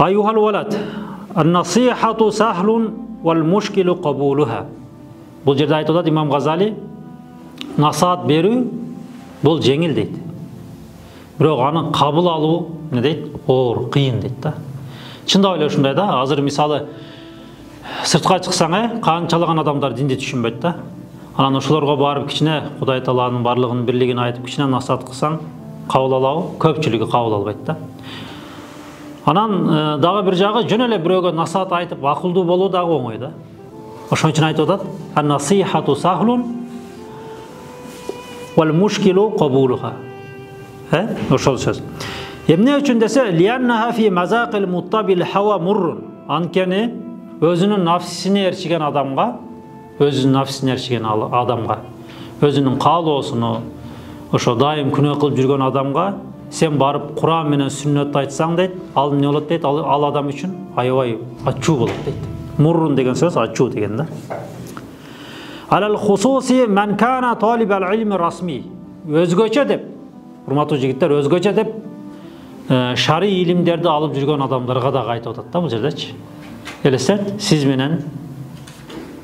Аюхал валад, ан-насихату сахлун вал мушкилу қабулуха. Бұл жерде айтылады имам Ғазали, насихат беру бұл жеңіл дейді. Бірақ аны қабыл алу не дейді? Ор, қиын дейді да. Шында ойлау шындай да, азыр мысалы сыртқа шықсаң, қаншалаған адамдар динді түшінбейді да. Анан ошолорго барып кичине Кудай Тааланын барлыгынын бирлигин айтып кичине насихат кылсаң, кабыл алабы? Көпчүлүгү кабыл албайт да. Анан дагы бир жагы жөн эле бирөөгө насихат айтып акылдуу болуу дагы оңой да. Ошон үчүн айтып атат: "Ан-насихату сахлун вал мушкилу кабулуха." Ошол сөз. Эмне үчүн десе, "Лианнаха фи мазакил муттабил хава муррун." Анткени өзүнүн нафсисине эрчиген адамга, өзүнүн каалоосуну ошо дайым күнөө кылып жүргөн адамга сен барып Куран менен сүннөттү айтсаң дейт, ал эмне болот дейт? Ал адам үчүн аябай ачуу болот дейт. Муррун деген сөз ачуу деген да. Алал хусуси ман кана талиб ал-илми расми. Өзгөчө деп, урматтуу жигиттер, өзгөчө деп шари илимдерди алып жүргөн адамдарга да айтып атат да бул жердечи. Элестет, сиз менен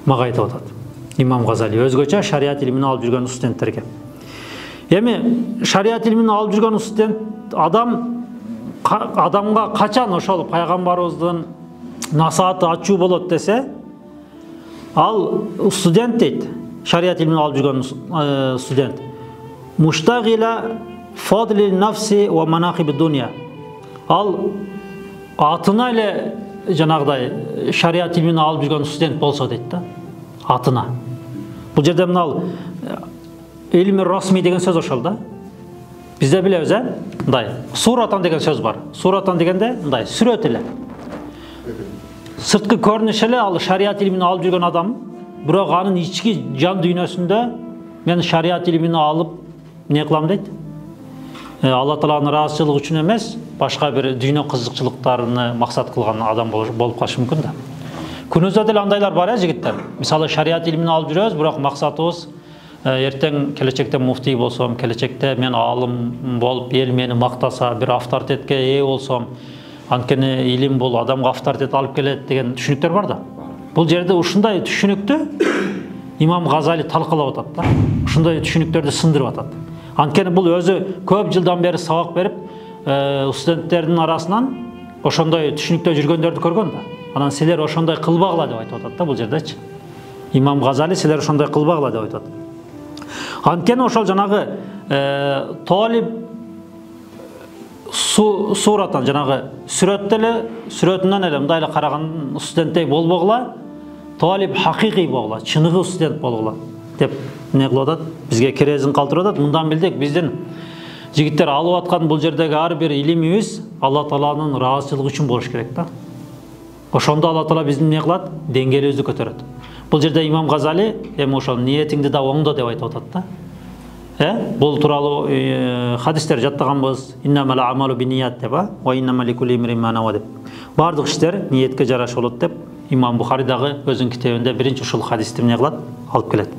мага айтып атат. Имам Ғазали өзгөчө шариат илимин алып жүргөн студенттерге. Эми шариат илимин алып жүргөн студент адамга качан ошол пайгамбарыбыздын насааты ачуу болот десе, ал студент дейт, шариат илимин алып жүргөн студент. Муштагила фадли нафси ва манахиб дуния. Ал атына эле жанагыдай шариат илимин алып жүргөн студент болсо дейт да. Атына. Бұл жерде мынау илми расми деген сөз ошол да. Бизде билебиз, мындай суратан деген сөз бар. Суратан дегенде мындай сүрөт эле. Сырткы көрүнүш эле ал шариат илимин алып жүргөн адам, бирок анын ички жан дүйнөсүндө мен шариат илимин алып не кылам дейт? Алла Тааланын ыраазычылыгы үчүн эмес, башка бир дүйнө кызыкчылыктарыны максат кылган адам болуп калышы мүмкүн да. Күнүбүздө деле андайлар бар, жигиттер. Мисалы шариат илимин алып жүрөбүз, бирок максатыбыз эртең келечекте муфтий болсом, келечекте мен алым болуп, эл мени мактаса, бир авторитетке ээ болсом, анткени илим бул адамга авторитет алып келет деген түшүнүктөр бар да. Бул жерде ушундай түшүнүктү имам Ғазали талкалап атат да. Ушундай түшүнүктөрдү сындырып атат. Анткени бул өзү көп жылдан бери сабак берип, студенттердин арасынан ошондой түшүнүктө жүргөндөрдү көргөн да. Анан силер ошондой кылбагыла деп айтып атат да бул жердечи. Имам Ғазали силер ошондой кылбагыла деп айтат. Анткени ошол жанагы талиб суратан жанагы сүрөтүнөн эле мындай эле караган студенттей болбогула, талиб хакыйкый болгула, чыныгы студент болгула деп не кылып атат? Бизге керезин калтырып атат. Мындан билдик, биздин жигиттер алып аткан бул жердеги ар бир илимибиз Алла Тааланын ыраазычылыгы үчүн болуш керек да. Ошондо Алла Таала биздин не кылат? Деңгээлибизди көтөрөт. Бул жерде имам Ғазали эми ошол ниетиңди да оңдо деп айтып атат да. Бул тууралуу хадистер жаттаганбыз. Иннамал амалу биният деп, ва иннама ликулли имрин ма нава деп. Бардык иштер ниетке жараша болот деп имам Бухаридагы өзүнүн китебинде биринчи ушул хадисти эмне кылат? Алып келет.